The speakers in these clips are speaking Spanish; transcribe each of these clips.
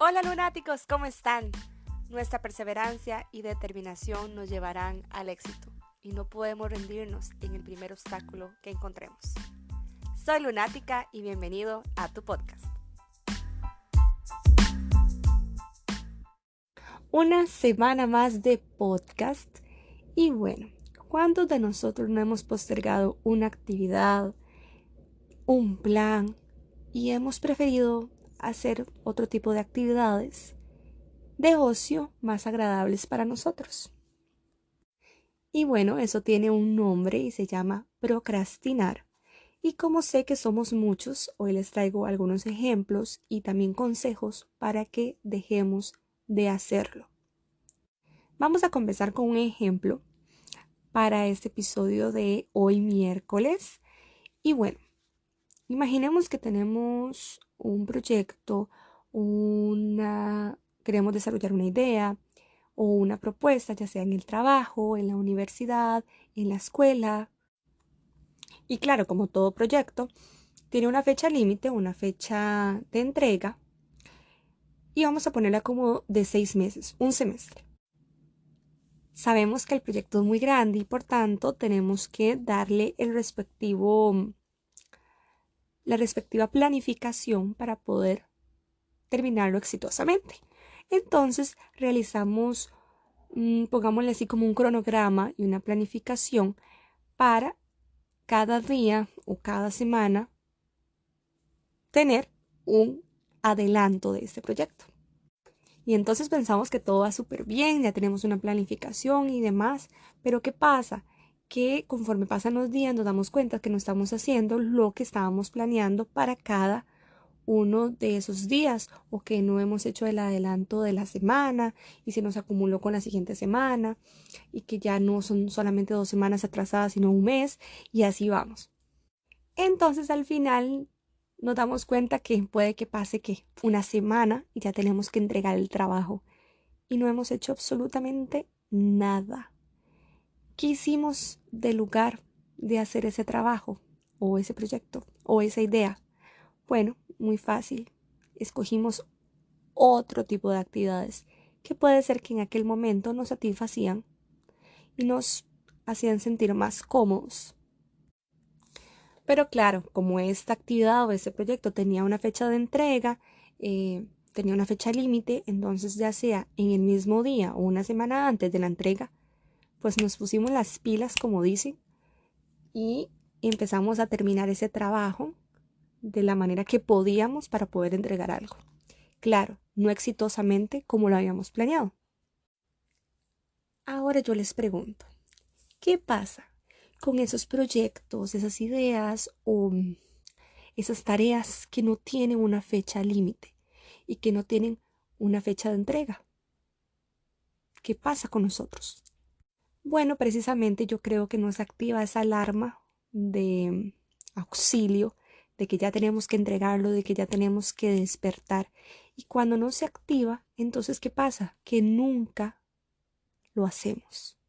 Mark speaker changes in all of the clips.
Speaker 1: Hola lunáticos, ¿cómo están? Nuestra perseverancia y determinación nos llevarán al éxito y no podemos rendirnos en el primer obstáculo que encontremos. Soy Lunática y bienvenido a tu podcast. Una semana más de podcast y bueno, ¿cuántos de nosotros no hemos postergado una actividad, un plan y hemos preferido hacer otro tipo de actividades de ocio más agradables para nosotros? Y bueno, eso tiene un nombre y se llama procrastinar. Y como sé que somos muchos, hoy les traigo algunos ejemplos y también consejos para que dejemos de hacerlo. Vamos a comenzar con un ejemplo para este episodio de hoy miércoles. Y bueno, imaginemos que tenemos un proyecto, queremos desarrollar una idea o una propuesta, ya sea en el trabajo, en la universidad, en la escuela. Y claro, como todo proyecto, tiene una fecha límite, una fecha de entrega, y vamos a ponerla como de 6 meses, un semestre. Sabemos que el proyecto es muy grande y por tanto tenemos que darle la respectiva planificación para poder terminarlo exitosamente. Entonces realizamos, pongámosle así como un cronograma y una planificación para cada día o cada semana tener un adelanto de este proyecto. Y entonces pensamos que todo va súper bien, ya tenemos una planificación y demás, pero ¿qué pasa? Que conforme pasan los días nos damos cuenta que no estamos haciendo lo que estábamos planeando para cada uno de esos días, o que no hemos hecho el adelanto de la semana y se nos acumuló con la siguiente semana y que ya no son solamente 2 semanas atrasadas sino un mes, y así vamos. Entonces al final nos damos cuenta que puede que pase que una semana y ya tenemos que entregar el trabajo y no hemos hecho absolutamente nada. ¿Qué hicimos del lugar de hacer ese trabajo o ese proyecto o esa idea? Bueno, muy fácil. Escogimos otro tipo de actividades que puede ser que en aquel momento nos satisfacían y nos hacían sentir más cómodos. Pero claro, como esta actividad o este proyecto tenía una fecha de entrega, tenía una fecha límite, entonces ya sea en el mismo día o una semana antes de la entrega, pues nos pusimos las pilas, como dicen, y empezamos a terminar ese trabajo de la manera que podíamos para poder entregar algo. Claro, no exitosamente como lo habíamos planeado. Ahora yo les pregunto, ¿qué pasa con esos proyectos, esas ideas o esas tareas que no tienen una fecha límite y que no tienen una fecha de entrega? ¿Qué pasa con nosotros? Bueno, precisamente yo creo que nos activa esa alarma de auxilio, de que ya tenemos que entregarlo, de que ya tenemos que despertar. Y cuando no se activa, entonces ¿qué pasa? Que nunca lo hacemos.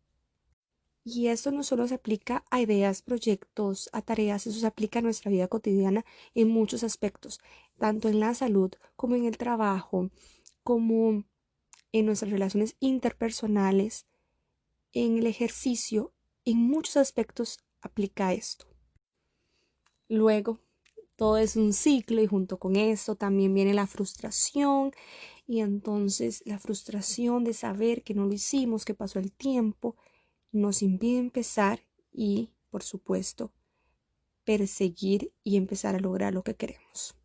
Speaker 1: Y esto no solo se aplica a ideas, proyectos, a tareas, eso se aplica a nuestra vida cotidiana en muchos aspectos, tanto en la salud como en el trabajo, como en nuestras relaciones interpersonales, en el ejercicio, en muchos aspectos aplica esto. Luego, todo es un ciclo y junto con esto también viene la frustración, y entonces la frustración de saber que no lo hicimos, que pasó el tiempo, nos impide empezar y, por supuesto, perseguir y empezar a lograr lo que queremos.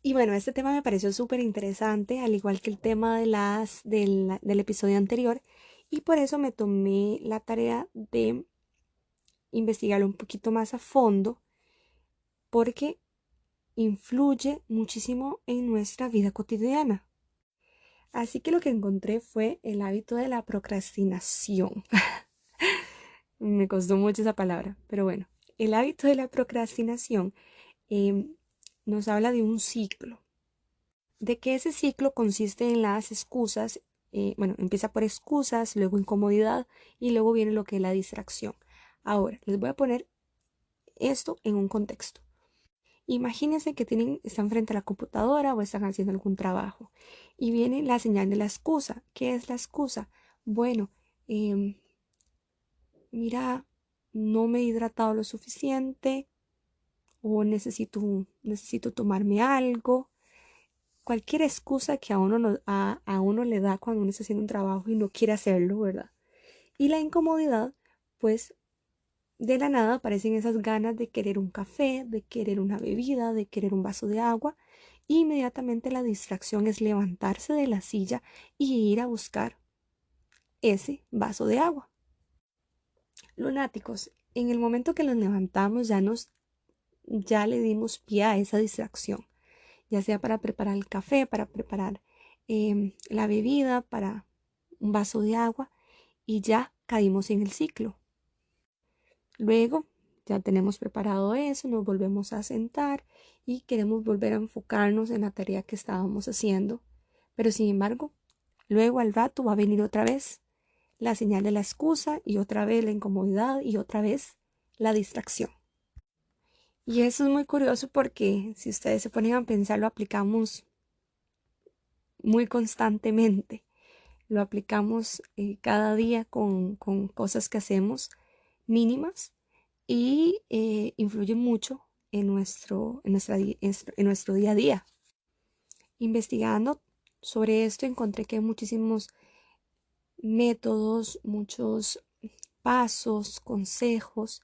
Speaker 1: Y bueno, este tema me pareció súper interesante, al igual que el tema del episodio anterior, y por eso me tomé la tarea de investigarlo un poquito más a fondo, porque influye muchísimo en nuestra vida cotidiana. Así que lo que encontré fue el hábito de la procrastinación. Me costó mucho esa palabra, pero bueno, el hábito de la procrastinación eh, nos habla de un ciclo, de que ese ciclo consiste en las excusas. Bueno, empieza por excusas, luego incomodidad y luego viene lo que es la distracción. Ahora, les voy a poner esto en un contexto. Imagínense que están frente a la computadora o están haciendo algún trabajo y viene la señal de la excusa. ¿Qué es la excusa? Bueno, em, mira, no me he hidratado lo suficiente o necesito tomarme algo. Cualquier excusa que a uno le da cuando uno está haciendo un trabajo y no quiere hacerlo, ¿verdad? Y la incomodidad, pues de la nada aparecen esas ganas de querer un café, de querer una bebida, de querer un vaso de agua. Y inmediatamente la distracción es levantarse de la silla y ir a buscar ese vaso de agua. Lunáticos, en el momento que nos levantamos ya le dimos pie a esa distracción, ya sea para preparar el café, para preparar la bebida, para un vaso de agua y ya caímos en el ciclo. Luego ya tenemos preparado eso, nos volvemos a sentar y queremos volver a enfocarnos en la tarea que estábamos haciendo. Pero sin embargo, luego al rato va a venir otra vez la señal de la excusa y otra vez la incomodidad y otra vez la distracción. Y eso es muy curioso porque si ustedes se ponen a pensar, lo aplicamos muy constantemente. Lo aplicamos cada día con cosas que hacemos mínimas y influye mucho en nuestro día a día. Investigando sobre esto encontré que hay muchísimos métodos, muchos pasos, consejos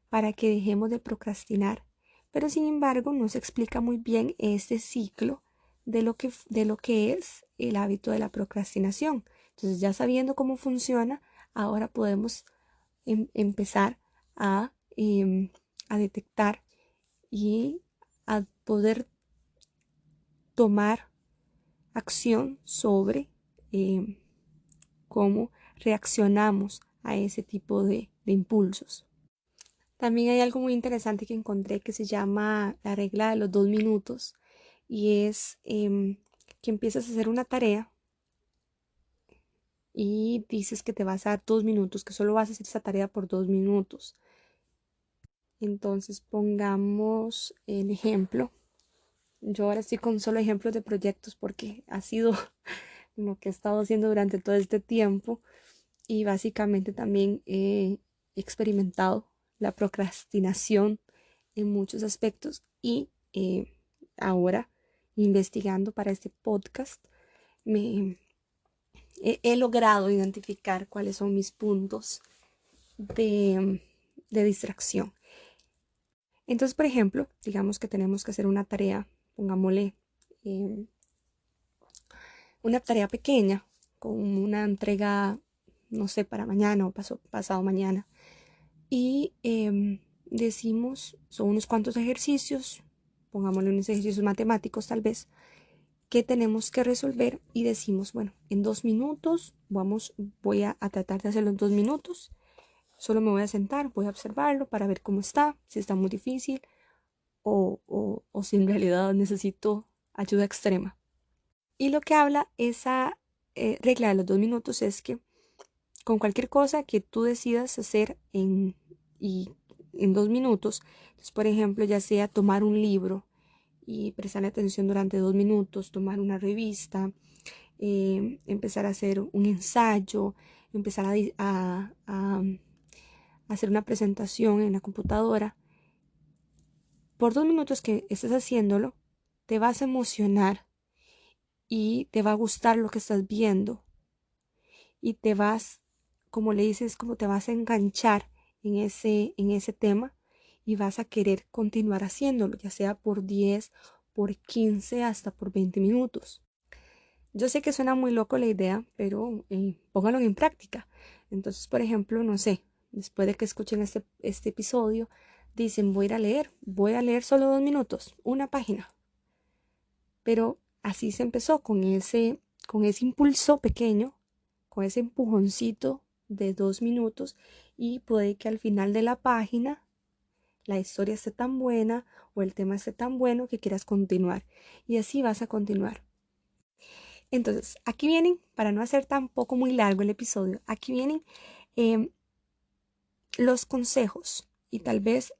Speaker 1: para que dejemos de procrastinar, pero sin embargo no se explica muy bien este ciclo de lo que es el hábito de la procrastinación. Entonces, ya sabiendo cómo funciona, ahora podemos empezar a, a detectar y a poder tomar acción sobre cómo reaccionamos a ese tipo de impulsos. También hay algo muy interesante que encontré que se llama la regla de los 2 minutos y es que empiezas a hacer una tarea y dices que te vas a dar 2 minutos, que solo vas a hacer esa tarea por 2 minutos. Entonces pongamos el ejemplo. Yo ahora estoy con solo ejemplos de proyectos porque ha sido lo que he estado haciendo durante todo este tiempo y básicamente también he experimentado la procrastinación en muchos aspectos y ahora investigando para este podcast he logrado identificar cuáles son mis puntos de distracción. Entonces, por ejemplo, digamos que tenemos que hacer una tarea, pongámosle eh, una tarea pequeña con una entrega, no sé, para mañana o pasado mañana. Y decimos, son unos cuantos ejercicios, pongámosle unos ejercicios matemáticos tal vez, que tenemos que resolver y decimos, bueno, en 2 minutos voy a tratar de hacerlo en 2 minutos. Solo me voy a sentar, voy a observarlo para ver cómo está, si está muy difícil o si en realidad necesito ayuda extrema. Y lo que habla esa regla de los 2 minutos es que con cualquier cosa que tú decidas hacer en 2 minutos, entonces, por ejemplo, ya sea tomar un libro y prestarle atención durante 2 minutos, tomar una revista, empezar a hacer un ensayo, empezar a hacer una presentación en la computadora, por 2 minutos que estés haciéndolo, te vas a emocionar y te va a gustar lo que estás viendo y te vas, como le dices, como te vas a enganchar en ese tema y vas a querer continuar haciéndolo, ya sea por 10, por 15, hasta por 20 minutos. Yo sé que suena muy loco la idea, pero pónganlo en práctica. Entonces, por ejemplo, no sé, después de que escuchen este episodio, dicen, voy a leer solo 2 minutos, una página. Pero así se empezó con ese impulso pequeño, con ese empujoncito de 2 minutos y puede que al final de la página la historia esté tan buena o el tema esté tan bueno que quieras continuar y así vas a continuar. Entonces, aquí vienen, para no hacer tampoco muy largo el episodio, aquí vienen los consejos y tal vez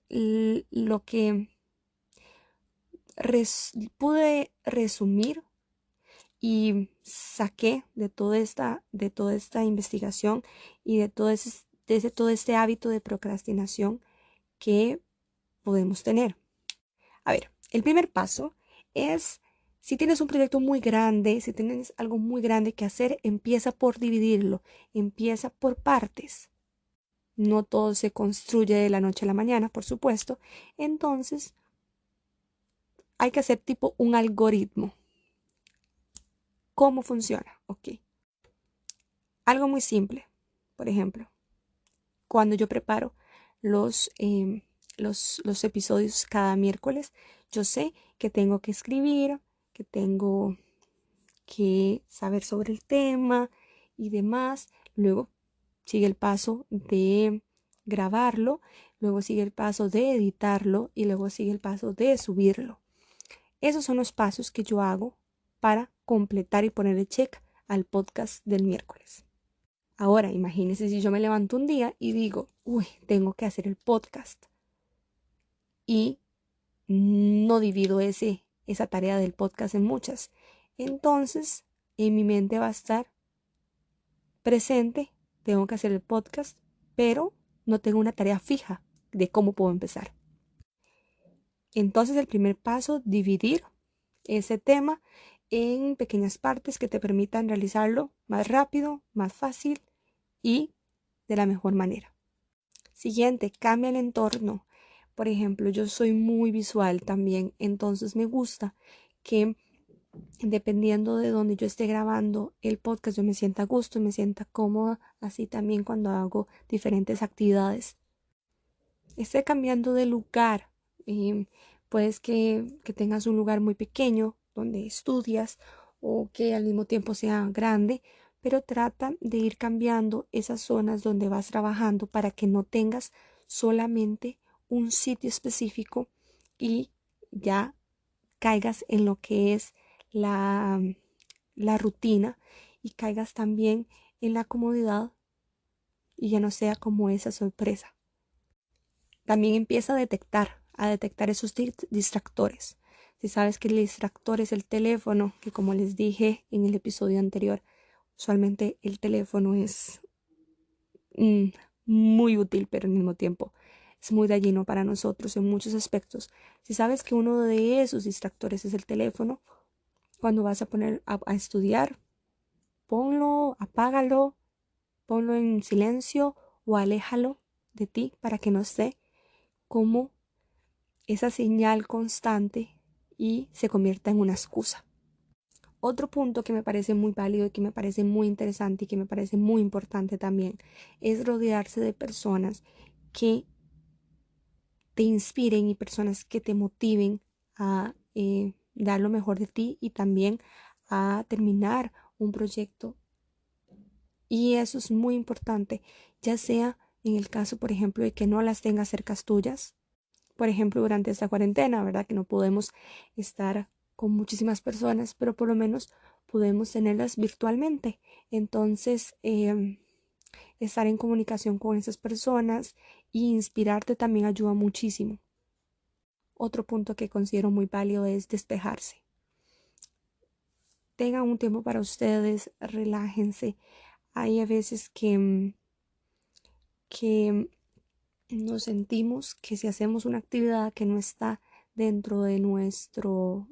Speaker 1: pude resumir y saqué de toda esta investigación y de todo este hábito de procrastinación que podemos tener. A ver, el primer paso es, si tienes un proyecto muy grande, si tienes algo muy grande que hacer, empieza por dividirlo, empieza por partes. No todo se construye de la noche a la mañana, por supuesto. Entonces, hay que hacer tipo un algoritmo. ¿Cómo funciona? Ok. Algo muy simple. Por ejemplo, cuando yo preparo los episodios cada miércoles, yo sé que tengo que escribir, que tengo que saber sobre el tema y demás. Luego sigue el paso de grabarlo, luego sigue el paso de editarlo y luego sigue el paso de subirlo. Esos son los pasos que yo hago para completar y poner el check al podcast del miércoles. Ahora, imagínense si yo me levanto un día y digo, uy, tengo que hacer el podcast y no divido esa tarea del podcast en muchas. Entonces, en mi mente va a estar presente, tengo que hacer el podcast, pero no tengo una tarea fija de cómo puedo empezar. Entonces, el primer paso, dividir ese tema en pequeñas partes que te permitan realizarlo más rápido, más fácil y de la mejor manera. Siguiente, cambia el entorno. Por ejemplo, yo soy muy visual también, entonces me gusta que dependiendo de donde yo esté grabando el podcast, yo me sienta a gusto, me sienta cómoda, así también cuando hago diferentes actividades. Esté cambiando de lugar, puedes que tengas un lugar muy pequeño donde estudias o que al mismo tiempo sea grande, pero trata de ir cambiando esas zonas donde vas trabajando para que no tengas solamente un sitio específico y ya caigas en lo que es la rutina y caigas también en la comodidad y ya no sea como esa sorpresa. También empieza a detectar esos distractores. Si sabes que el distractor es el teléfono, que como les dije en el episodio anterior, usualmente el teléfono es muy útil, pero al mismo tiempo es muy dañino para nosotros en muchos aspectos. Si sabes que uno de esos distractores es el teléfono, cuando vas a poner a estudiar, ponlo, apágalo, ponlo en silencio o aléjalo de ti para que no esté como esa señal constante y se convierta en una excusa. Otro punto que me parece muy válido y que me parece muy interesante y que me parece muy importante también es rodearse de personas que te inspiren y personas que te motiven a dar lo mejor de ti y también a terminar un proyecto. Y eso es muy importante, ya sea en el caso, por ejemplo, de que no las tengas cerca tuyas. Por ejemplo, durante esta cuarentena, ¿verdad? Que no podemos estar con muchísimas personas, pero por lo menos podemos tenerlas virtualmente. Entonces, estar en comunicación con esas personas e inspirarte también ayuda muchísimo. Otro punto que considero muy válido es despejarse. Tengan un tiempo para ustedes, relájense. Hay a veces que nos sentimos que si hacemos una actividad que no está dentro de nuestro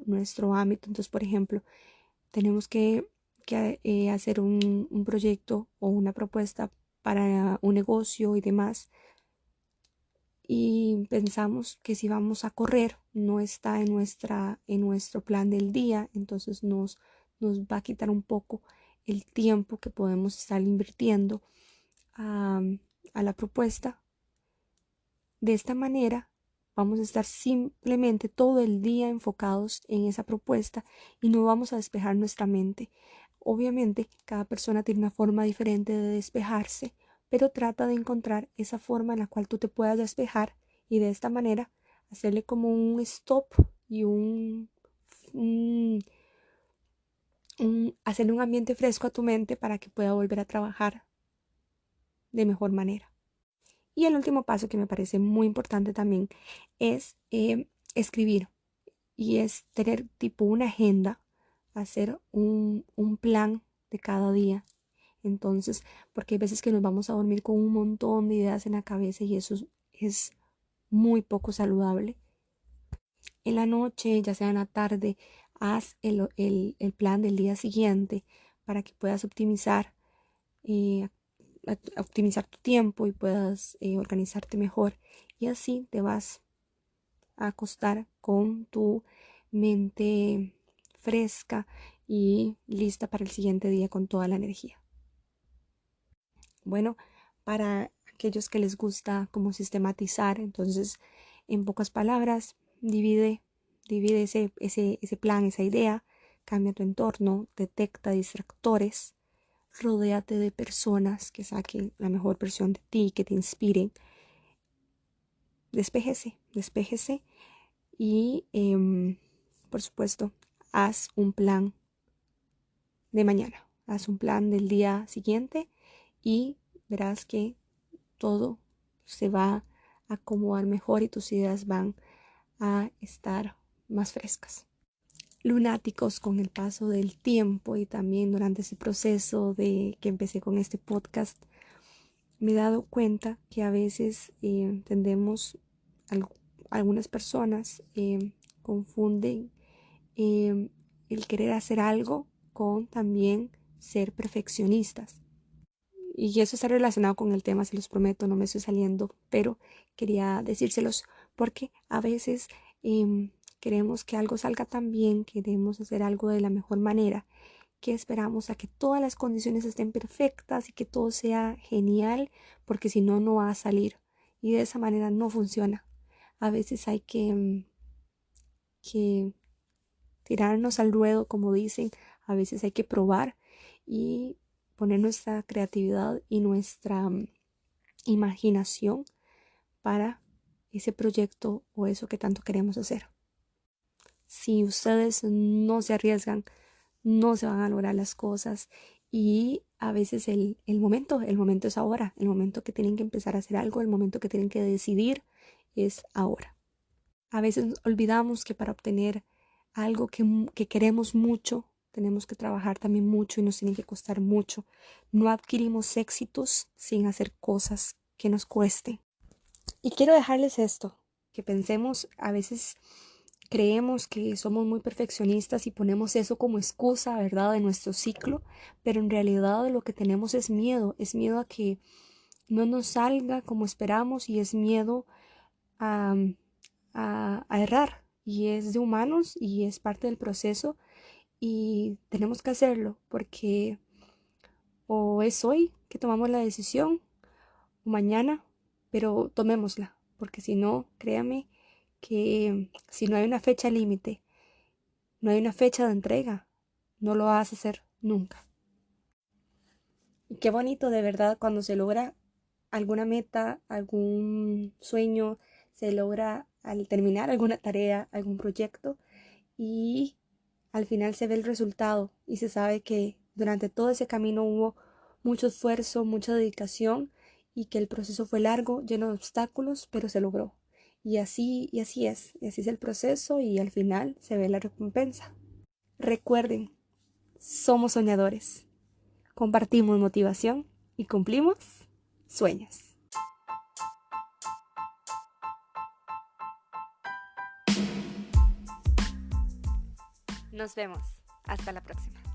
Speaker 1: ámbito, entonces, por ejemplo, tenemos que hacer un proyecto o una propuesta para un negocio y demás, y pensamos que si vamos a correr no está en nuestro plan del día, entonces nos va a quitar un poco el tiempo que podemos estar invirtiendo a la propuesta. De esta manera vamos a estar simplemente todo el día enfocados en esa propuesta y no vamos a despejar nuestra mente. Obviamente, cada persona tiene una forma diferente de despejarse, pero trata de encontrar esa forma en la cual tú te puedas despejar y de esta manera hacerle como un stop y hacerle un ambiente fresco a tu mente para que pueda volver a trabajar de mejor manera. Y el último paso que me parece muy importante también es escribir. y es tener tipo una agenda, hacer un plan de cada día. Entonces, porque hay veces que nos vamos a dormir con un montón de ideas en la cabeza y eso es muy poco saludable. En la noche, ya sea en la tarde, haz el plan del día siguiente para que puedas eh, optimizar tu tiempo y puedas organizarte mejor. Y así te vas a acostar con tu mente fresca y lista para el siguiente día con toda la energía. Bueno, para aquellos que les gusta como sistematizar, entonces, en pocas palabras, divide ese plan, esa idea, cambia tu entorno, detecta distractores, rodéate de personas que saquen la mejor versión de ti, que te inspiren. Despéjese y, por supuesto, haz un plan de mañana, haz un plan del día siguiente y verás que todo se va a acomodar mejor y tus ideas van a estar más frescas. Lunáticos, con el paso del tiempo y también durante ese proceso de que empecé con este podcast, me he dado cuenta que a veces algunas personas confunden el querer hacer algo con también ser perfeccionistas. Y eso está relacionado con el tema, se los prometo, no me estoy saliendo, pero quería decírselos porque a veces queremos que algo salga tan bien, queremos hacer algo de la mejor manera, que esperamos a que todas las condiciones estén perfectas y que todo sea genial, porque si no, no va a salir. Y de esa manera no funciona. A veces hay que tirarnos al ruedo, como dicen, a veces hay que probar y poner nuestra creatividad y nuestra imaginación para ese proyecto o eso que tanto queremos hacer. Si ustedes no se arriesgan, no se van a lograr las cosas y a veces el momento es ahora, el momento que tienen que empezar a hacer algo, el momento que tienen que decidir es ahora. A veces olvidamos que para obtener algo que queremos mucho, tenemos que trabajar también mucho y nos tiene que costar mucho. No adquirimos éxitos sin hacer cosas que nos cuesten. Y quiero dejarles esto, que pensemos, a veces creemos que somos muy perfeccionistas y ponemos eso como excusa, ¿verdad?, de nuestro ciclo, pero en realidad lo que tenemos es miedo a que no nos salga como esperamos y es miedo a, a errar y es de humanos y es parte del proceso y tenemos que hacerlo porque o es hoy que tomamos la decisión o mañana, pero tomémosla porque si no, créame que si no hay una fecha límite, no hay una fecha de entrega, no lo vas a hacer nunca. Y qué bonito de verdad cuando se logra alguna meta, algún sueño, se logra al terminar alguna tarea, algún proyecto y al final se ve el resultado y se sabe que durante todo ese camino hubo mucho esfuerzo, mucha dedicación y que el proceso fue largo, lleno de obstáculos, pero se logró. Y así es el proceso y al final se ve la recompensa. Recuerden, somos soñadores, compartimos motivación y cumplimos sueños. Nos vemos. Hasta la próxima.